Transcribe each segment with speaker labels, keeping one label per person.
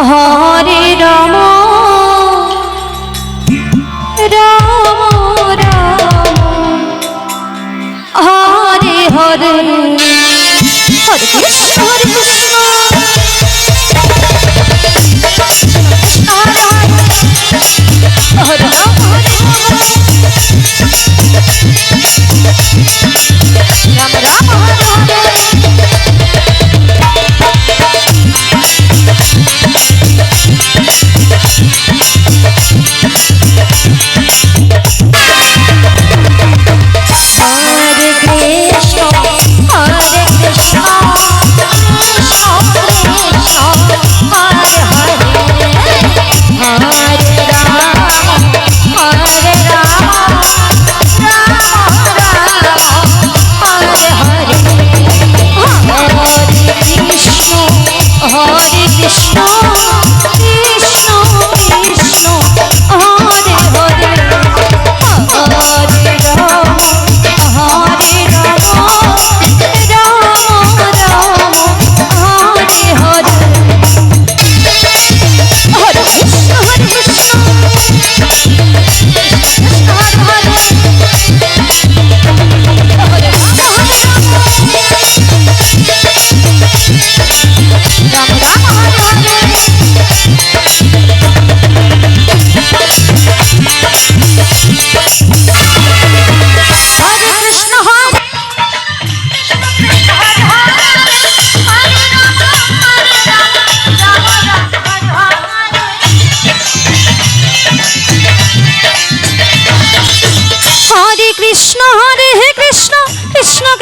Speaker 1: Hare Ram Ram Ram Hare Hare Hare Krishna Hare Krishna Hare Ram Ram Ram Hare Hare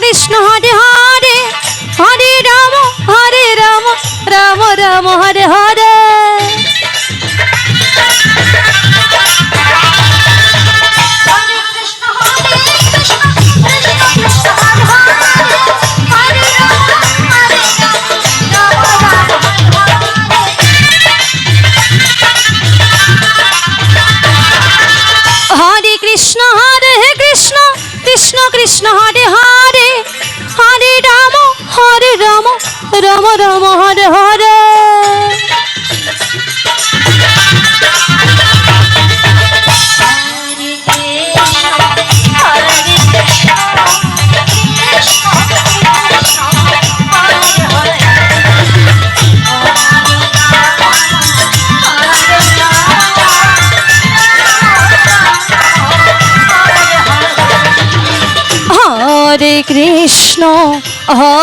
Speaker 1: Krishna Hare Hare Hare Ram Ram Ram Hare Hare Hare Krishna Krishna Krishna Hare Hare Hare Ram Ram Ram Hare Hare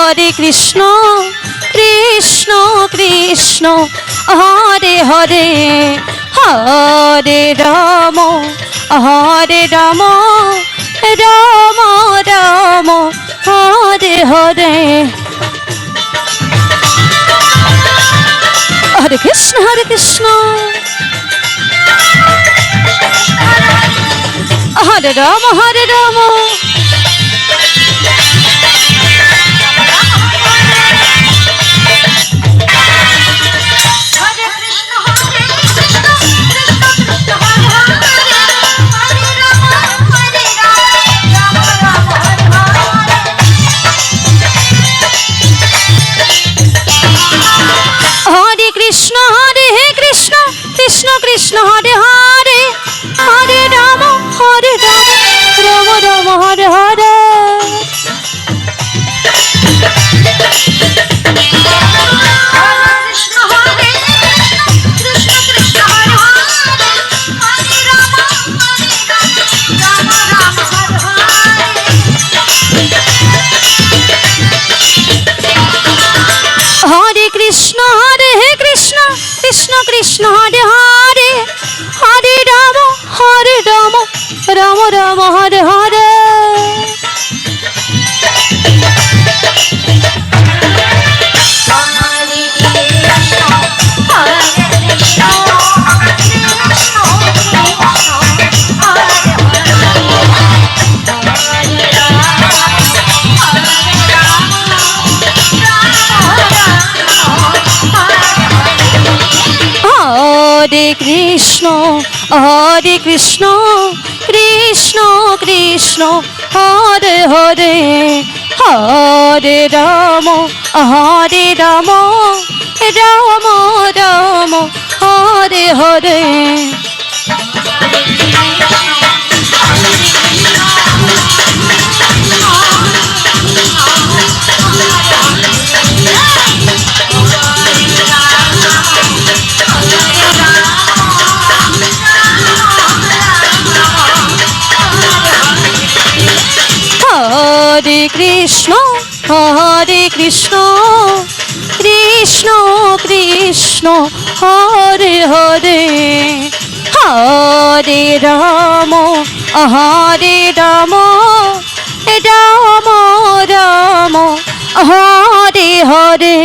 Speaker 1: Hare Krishna Krishna Krishna Hare Hare Hare Ram Ram Ram Hare Hare Hare Krishna Hare Ram Krishna Krishna Hare Hare Hare Ram Ram Ram Hare Hare Hare Krishna Krishna Krishna Hare Hare Hare Ram Ram Ram Hare Hare Hare Krishna Krishna Krishna Hare Hare Hare Ram Ram Ram Hare Hare Krishna Krishna Krishna Hare Hare Hare Ram Ram Ram Hare Hare